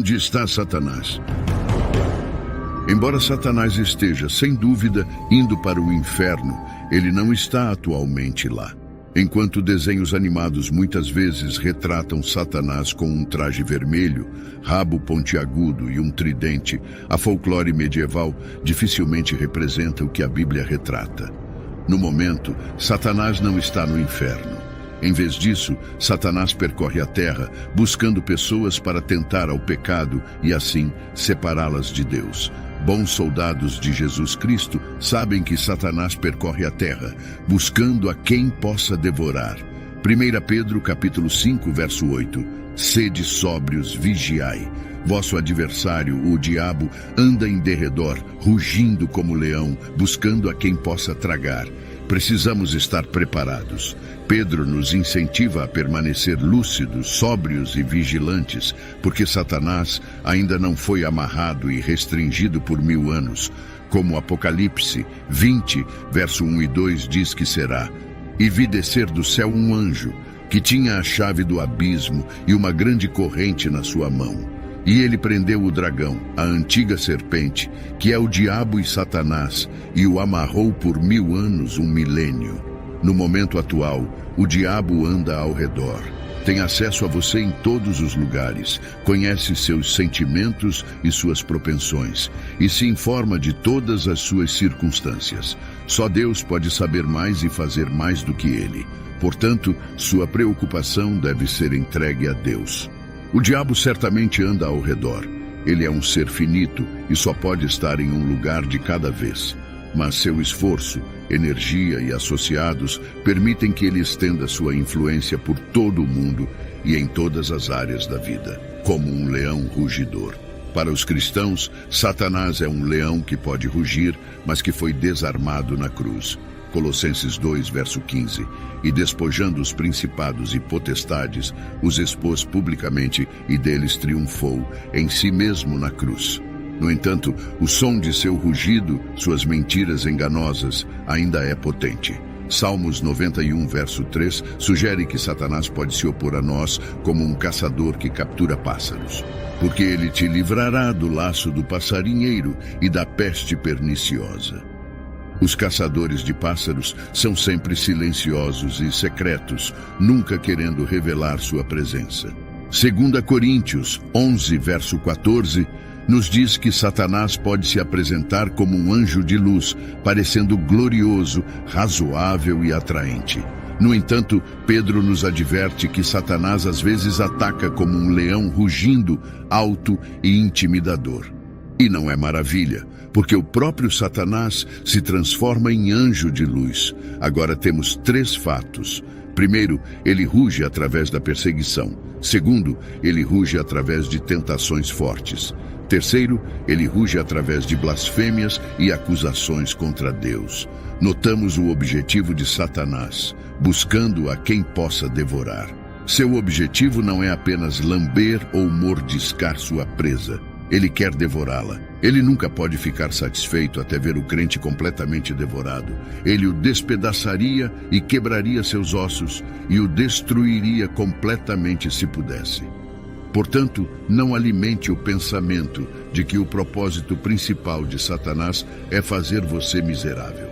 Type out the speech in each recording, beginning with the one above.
Onde está Satanás? Embora Satanás esteja, sem dúvida, indo para o inferno, ele não está atualmente lá. Enquanto desenhos animados muitas vezes retratam Satanás com um traje vermelho, rabo pontiagudo e um tridente, a folclore medieval dificilmente representa o que a Bíblia retrata. No momento, Satanás não está no inferno. Em vez disso, Satanás percorre a terra, buscando pessoas para tentar ao pecado e assim separá-las de Deus. Bons soldados de Jesus Cristo sabem que Satanás percorre a terra, buscando a quem possa devorar. 1 Pedro capítulo 5, verso 8. Sede sóbrios, vigiai. Vosso adversário, o diabo, anda em derredor, rugindo como leão, buscando a quem possa tragar. Precisamos estar preparados. Pedro nos incentiva a permanecer lúcidos, sóbrios e vigilantes, porque Satanás ainda não foi amarrado e restringido por 1000 anos, como Apocalipse 20, verso 1 e 2 diz que será. E vi descer do céu um anjo, que tinha a chave do abismo e uma grande corrente na sua mão. E ele prendeu o dragão, a antiga serpente, que é o diabo e Satanás, e o amarrou por 1000 anos, um milênio. No momento atual, o diabo anda ao redor. Tem acesso a você em todos os lugares, conhece seus sentimentos e suas propensões, e se informa de todas as suas circunstâncias. Só Deus pode saber mais e fazer mais do que ele. Portanto, sua preocupação deve ser entregue a Deus. O diabo certamente anda ao redor. Ele é um ser finito e só pode estar em um lugar de cada vez. Mas seu esforço, energia e associados permitem que ele estenda sua influência por todo o mundo e em todas as áreas da vida, como um leão rugidor. Para os cristãos, Satanás é um leão que pode rugir, mas que foi desarmado na cruz. Colossenses 2, verso 15, e despojando os principados e potestades, os expôs publicamente e deles triunfou em si mesmo na cruz. No entanto, o som de seu rugido, suas mentiras enganosas, ainda é potente. Salmos 91, verso 3, sugere que Satanás pode se opor a nós como um caçador que captura pássaros. Porque ele te livrará do laço do passarinheiro e da peste perniciosa. Os caçadores de pássaros são sempre silenciosos e secretos, nunca querendo revelar sua presença. 2 Coríntios 11, verso 14, nos diz que Satanás pode se apresentar como um anjo de luz, parecendo glorioso, razoável e atraente. No entanto, Pedro nos adverte que Satanás às vezes ataca como um leão rugindo, alto e intimidador. E não é maravilha, porque o próprio Satanás se transforma em anjo de luz. Agora temos 3 fatos. Primeiro, ele ruge através da perseguição. Segundo, ele ruge através de tentações fortes. Terceiro, ele ruge através de blasfêmias e acusações contra Deus. Notamos o objetivo de Satanás, buscando a quem possa devorar. Seu objetivo não é apenas lamber ou mordiscar sua presa. Ele quer devorá-la. Ele nunca pode ficar satisfeito até ver o crente completamente devorado. Ele o despedaçaria e quebraria seus ossos e o destruiria completamente se pudesse. Portanto, não alimente o pensamento de que o propósito principal de Satanás é fazer você miserável.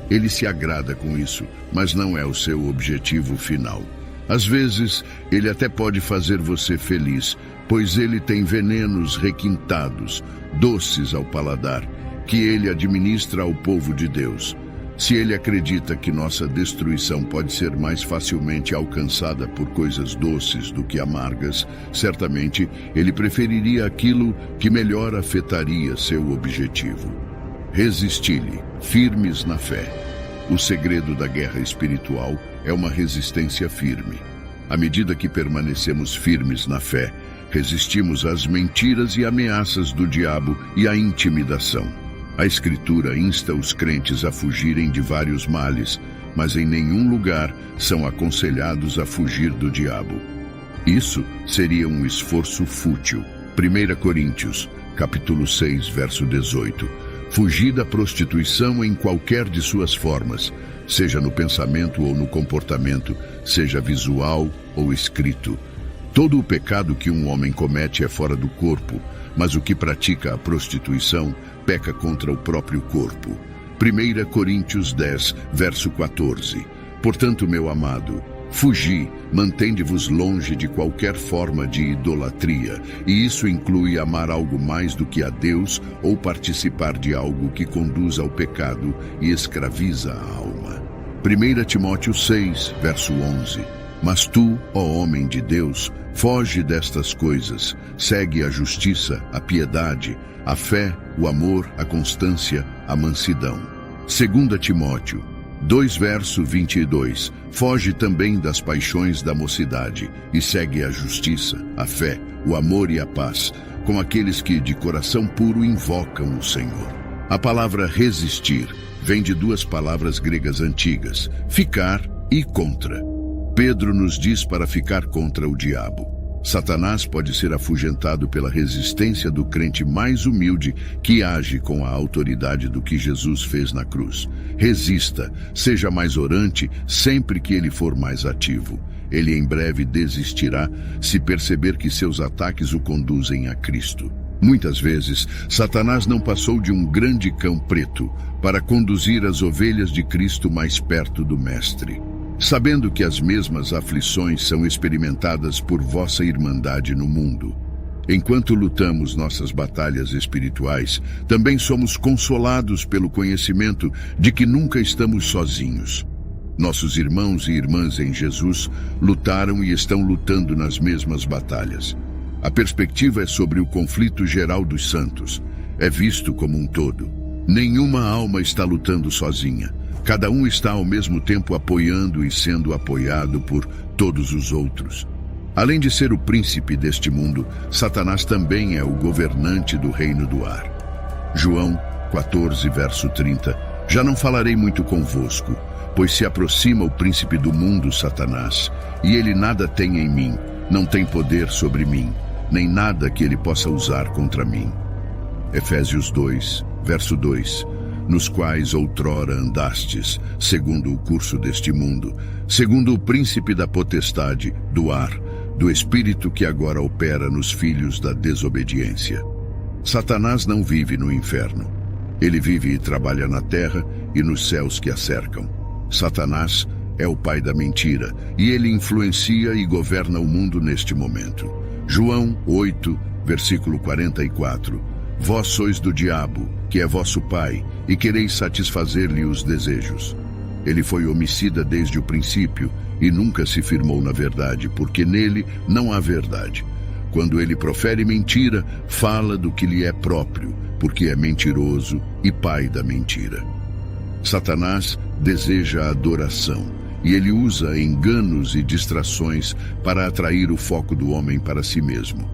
Ele se agrada com isso, mas não é o seu objetivo final. Às vezes, ele até pode fazer você feliz, pois ele tem venenos requintados, doces ao paladar, que ele administra ao povo de Deus. Se ele acredita que nossa destruição pode ser mais facilmente alcançada por coisas doces do que amargas, certamente ele preferiria aquilo que melhor afetaria seu objetivo. Resisti-lhe, firmes na fé. O segredo da guerra espiritual é uma resistência firme. À medida que permanecemos firmes na fé, resistimos às mentiras e ameaças do diabo e à intimidação. A Escritura insta os crentes a fugirem de vários males, mas em nenhum lugar são aconselhados a fugir do diabo. Isso seria um esforço fútil. 1 Coríntios, capítulo 6, verso 18. Fugir da prostituição em qualquer de suas formas, seja no pensamento ou no comportamento, seja visual ou escrito. Todo o pecado que um homem comete é fora do corpo, mas o que pratica a prostituição peca contra o próprio corpo. 1 Coríntios 10, verso 14. Portanto, meu amado, fugi, mantende-vos longe de qualquer forma de idolatria, e isso inclui amar algo mais do que a Deus ou participar de algo que conduz ao pecado e escraviza a alma. 1 Timóteo 6, verso 11. Mas tu, ó homem de Deus, foge destas coisas, segue a justiça, a piedade, a fé, o amor, a constância, a mansidão. 2 Timóteo 2, verso 22. Foge também das paixões da mocidade e segue a justiça, a fé, o amor e a paz, com aqueles que de coração puro invocam o Senhor. A palavra resistir vem de duas palavras gregas antigas, ficar e contra. Pedro nos diz para ficar contra o diabo. Satanás pode ser afugentado pela resistência do crente mais humilde que age com a autoridade do que Jesus fez na cruz. Resista, seja mais orante sempre que ele for mais ativo. Ele em breve desistirá se perceber que seus ataques o conduzem a Cristo. Muitas vezes, Satanás não passou de um grande cão preto para conduzir as ovelhas de Cristo mais perto do Mestre. Sabendo que as mesmas aflições são experimentadas por vossa irmandade no mundo. Enquanto lutamos nossas batalhas espirituais, também somos consolados pelo conhecimento de que nunca estamos sozinhos. Nossos irmãos e irmãs em Jesus lutaram e estão lutando nas mesmas batalhas. A perspectiva é sobre o conflito geral dos santos. É visto como um todo. Nenhuma alma está lutando sozinha. Cada um está ao mesmo tempo apoiando e sendo apoiado por todos os outros. Além de ser o príncipe deste mundo, Satanás também é o governante do reino do ar. João 14, verso 30. Já não falarei muito convosco, pois se aproxima o príncipe do mundo, Satanás, e ele nada tem em mim, não tem poder sobre mim, nem nada que ele possa usar contra mim. Efésios 2, verso 2. Nos quais outrora andastes, segundo o curso deste mundo, segundo o príncipe da potestade, do ar, do espírito que agora opera nos filhos da desobediência. Satanás não vive no inferno. Ele vive e trabalha na terra e nos céus que a cercam. Satanás é o pai da mentira, e ele influencia e governa o mundo neste momento. João 8, versículo 44. Vós sois do diabo, que é vosso pai, e quereis satisfazer-lhe os desejos. Ele foi homicida desde o princípio e nunca se firmou na verdade, porque nele não há verdade. Quando ele profere mentira, fala do que lhe é próprio, porque é mentiroso e pai da mentira. Satanás deseja adoração, e ele usa enganos e distrações para atrair o foco do homem para si mesmo.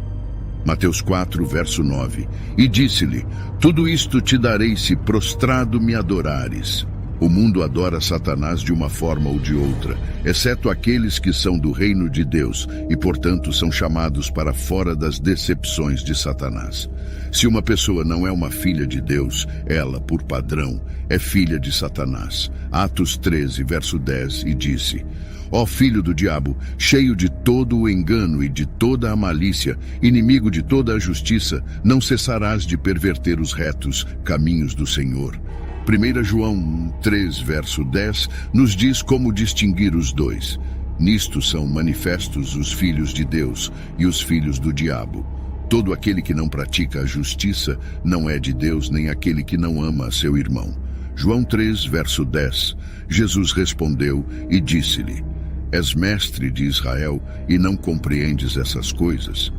Mateus 4, verso 9. E disse-lhe: tudo isto te darei se prostrado me adorares. O mundo adora Satanás de uma forma ou de outra, exceto aqueles que são do reino de Deus e, portanto, são chamados para fora das decepções de Satanás. Se uma pessoa não é uma filha de Deus, ela, por padrão, é filha de Satanás. Atos 13, verso 10, e disse: ó filho do diabo, cheio de todo o engano e de toda a malícia, inimigo de toda a justiça, não cessarás de perverter os retos caminhos do Senhor. 1 João 3, verso 10, nos diz como distinguir os dois. Nisto são manifestos os filhos de Deus e os filhos do diabo. Todo aquele que não pratica a justiça não é de Deus, nem aquele que não ama a seu irmão. João 3, verso 10. Jesus respondeu e disse-lhe: és mestre de Israel e não compreendes essas coisas?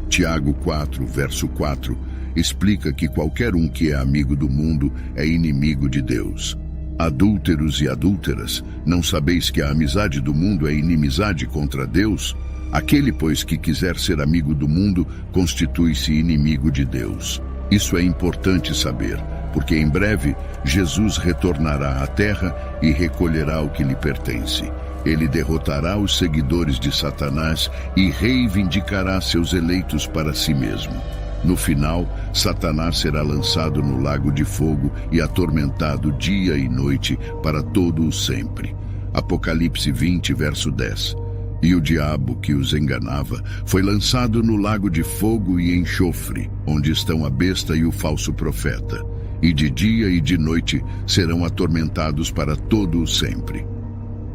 Tiago 4, verso 4, explica que qualquer um que é amigo do mundo é inimigo de Deus. Adúlteros e adúlteras, não sabeis que a amizade do mundo é inimizade contra Deus? Aquele, pois, que quiser ser amigo do mundo, constitui-se inimigo de Deus. Isso é importante saber, porque em breve Jesus retornará à terra e recolherá o que lhe pertence. Ele derrotará os seguidores de Satanás e reivindicará seus eleitos para si mesmo. No final, Satanás será lançado no lago de fogo e atormentado dia e noite para todo o sempre. Apocalipse 20, verso 10. E o diabo que os enganava foi lançado no lago de fogo e enxofre, onde estão a besta e o falso profeta. E de dia e de noite serão atormentados para todo o sempre.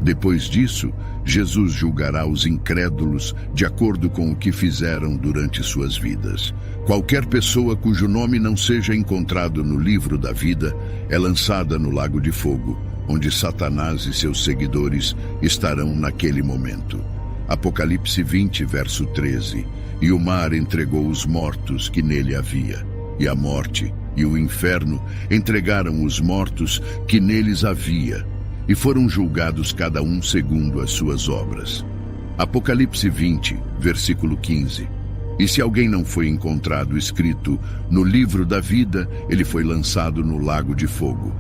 Depois disso, Jesus julgará os incrédulos de acordo com o que fizeram durante suas vidas. Qualquer pessoa cujo nome não seja encontrado no livro da vida é lançada no lago de fogo, onde Satanás e seus seguidores estarão naquele momento. Apocalipse 20, verso 13. E o mar entregou os mortos que nele havia, e a morte e o inferno entregaram os mortos que neles havia, e foram julgados cada um segundo as suas obras. Apocalipse 20, versículo 15. E se alguém não foi encontrado escrito no livro da vida, ele foi lançado no lago de fogo.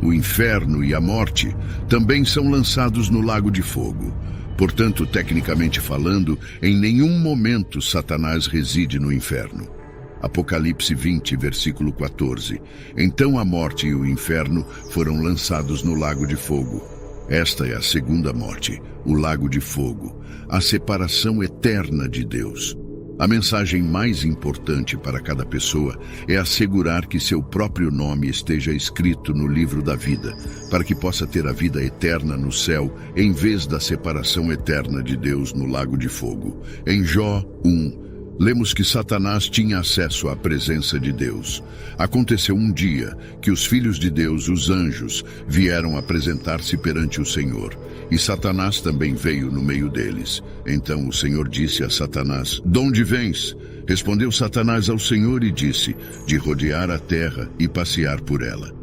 O inferno e a morte também são lançados no lago de fogo. Portanto, tecnicamente falando, em nenhum momento Satanás reside no inferno. Apocalipse 20, versículo 14. Então a morte e o inferno foram lançados no lago de fogo. Esta é a segunda morte, o lago de fogo, a separação eterna de Deus. A mensagem mais importante para cada pessoa é assegurar que seu próprio nome esteja escrito no livro da vida, para que possa ter a vida eterna no céu, em vez da separação eterna de Deus no lago de fogo. Em Jó 1, lemos que Satanás tinha acesso à presença de Deus. Aconteceu um dia que os filhos de Deus, os anjos, vieram apresentar-se perante o Senhor, e Satanás também veio no meio deles. Então o Senhor disse a Satanás: "De onde vens?" Respondeu Satanás ao Senhor e disse: "De rodear a terra e passear por ela."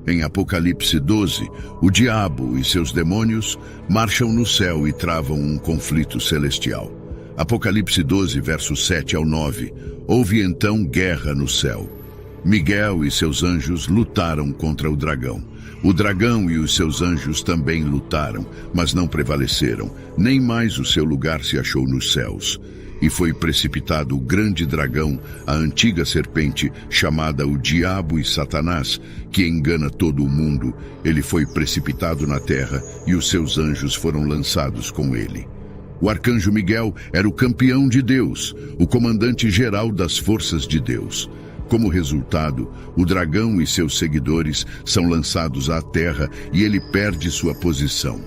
Em Apocalipse 12, o diabo e seus demônios marcham no céu e travam um conflito celestial. Apocalipse 12, versos 7 ao 9. Houve então guerra no céu. Miguel e seus anjos lutaram contra o dragão. O dragão e os seus anjos também lutaram, mas não prevaleceram, nem mais o seu lugar se achou nos céus. E foi precipitado o grande dragão, a antiga serpente, chamada o Diabo e Satanás, que engana todo o mundo. Ele foi precipitado na terra e os seus anjos foram lançados com ele. O arcanjo Miguel era o campeão de Deus, o comandante-geral das forças de Deus. Como resultado, o dragão e seus seguidores são lançados à terra e ele perde sua posição.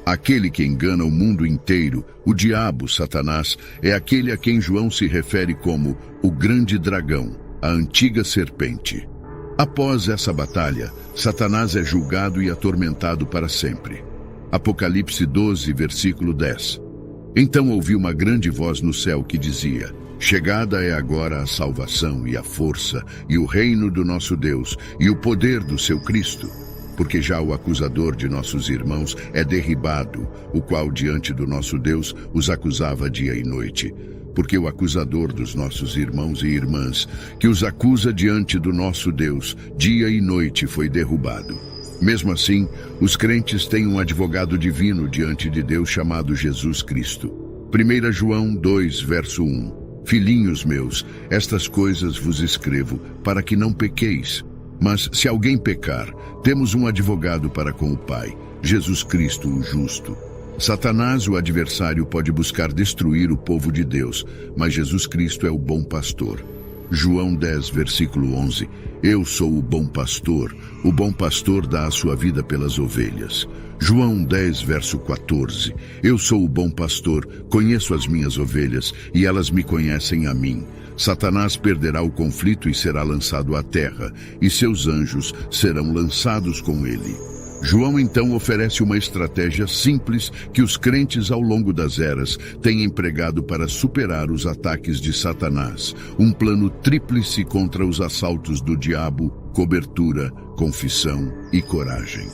Aquele que engana o mundo inteiro, o diabo, Satanás, é aquele a quem João se refere como o grande dragão, a antiga serpente. Após essa batalha, Satanás é julgado e atormentado para sempre. Apocalipse 12, versículo 10. Então ouvi uma grande voz no céu que dizia: "Chegada é agora a salvação e a força e o reino do nosso Deus e o poder do seu Cristo, porque já o acusador de nossos irmãos é derribado, o qual diante do nosso Deus os acusava dia e noite. Porque o acusador dos nossos irmãos e irmãs, que os acusa diante do nosso Deus dia e noite, foi derrubado. Mesmo assim, os crentes têm um advogado divino diante de Deus chamado Jesus Cristo. 1 João 2, verso 1. Filhinhos meus, estas coisas vos escrevo, para que não pequeis. Mas se alguém pecar, temos um advogado para com o Pai, Jesus Cristo o justo. Satanás, o adversário, pode buscar destruir o povo de Deus, mas Jesus Cristo é o bom pastor. João 10, versículo 11. Eu sou o bom pastor dá a sua vida pelas ovelhas. João 10, verso 14. Eu sou o bom pastor, conheço as minhas ovelhas e elas me conhecem a mim. Satanás perderá o conflito e será lançado à terra, e seus anjos serão lançados com ele. João então oferece uma estratégia simples que os crentes ao longo das eras têm empregado para superar os ataques de Satanás. Um plano tríplice contra os assaltos do diabo: cobertura, confissão e coragem.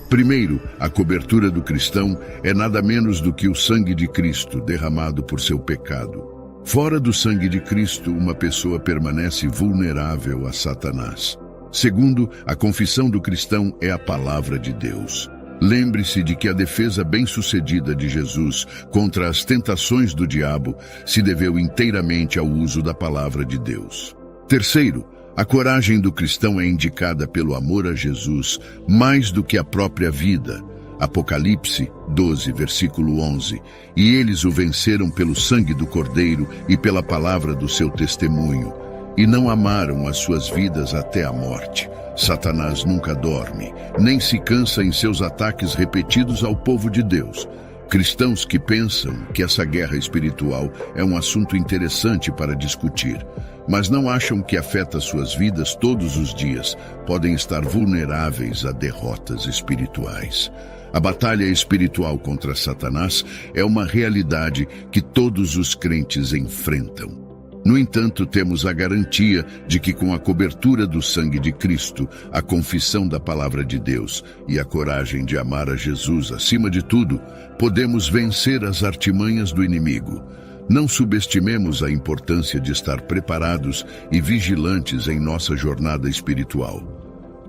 Primeiro, a cobertura do cristão é nada menos do que o sangue de Cristo derramado por seu pecado. Fora do sangue de Cristo, uma pessoa permanece vulnerável a Satanás. Segundo, a confissão do cristão é a palavra de Deus. Lembre-se de que a defesa bem-sucedida de Jesus contra as tentações do diabo se deveu inteiramente ao uso da palavra de Deus. Terceiro, a coragem do cristão é indicada pelo amor a Jesus mais do que a própria vida. Apocalipse 12, versículo 11. E eles o venceram pelo sangue do Cordeiro e pela palavra do seu testemunho, e não amaram as suas vidas até a morte. Satanás nunca dorme, nem se cansa em seus ataques repetidos ao povo de Deus. Cristãos que pensam que essa guerra espiritual é um assunto interessante para discutir, mas não acham que afeta suas vidas todos os dias, podem estar vulneráveis a derrotas espirituais. A batalha espiritual contra Satanás é uma realidade que todos os crentes enfrentam. No entanto, temos a garantia de que com a cobertura do sangue de Cristo, a confissão da palavra de Deus e a coragem de amar a Jesus acima de tudo, podemos vencer as artimanhas do inimigo. Não subestimemos a importância de estar preparados e vigilantes em nossa jornada espiritual.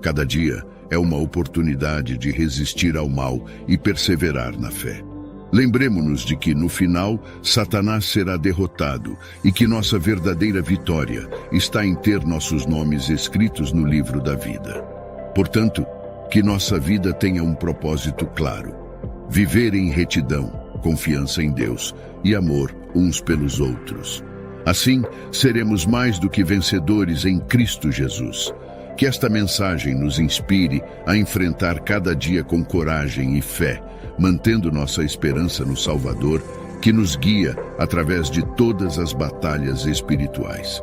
Cada dia é uma oportunidade de resistir ao mal e perseverar na fé. Lembremos-nos de que, no final, Satanás será derrotado e que nossa verdadeira vitória está em ter nossos nomes escritos no livro da vida. Portanto, que nossa vida tenha um propósito claro: viver em retidão, confiança em Deus e amor uns pelos outros. Assim, seremos mais do que vencedores em Cristo Jesus. Que esta mensagem nos inspire a enfrentar cada dia com coragem e fé, mantendo nossa esperança no Salvador, que nos guia através de todas as batalhas espirituais.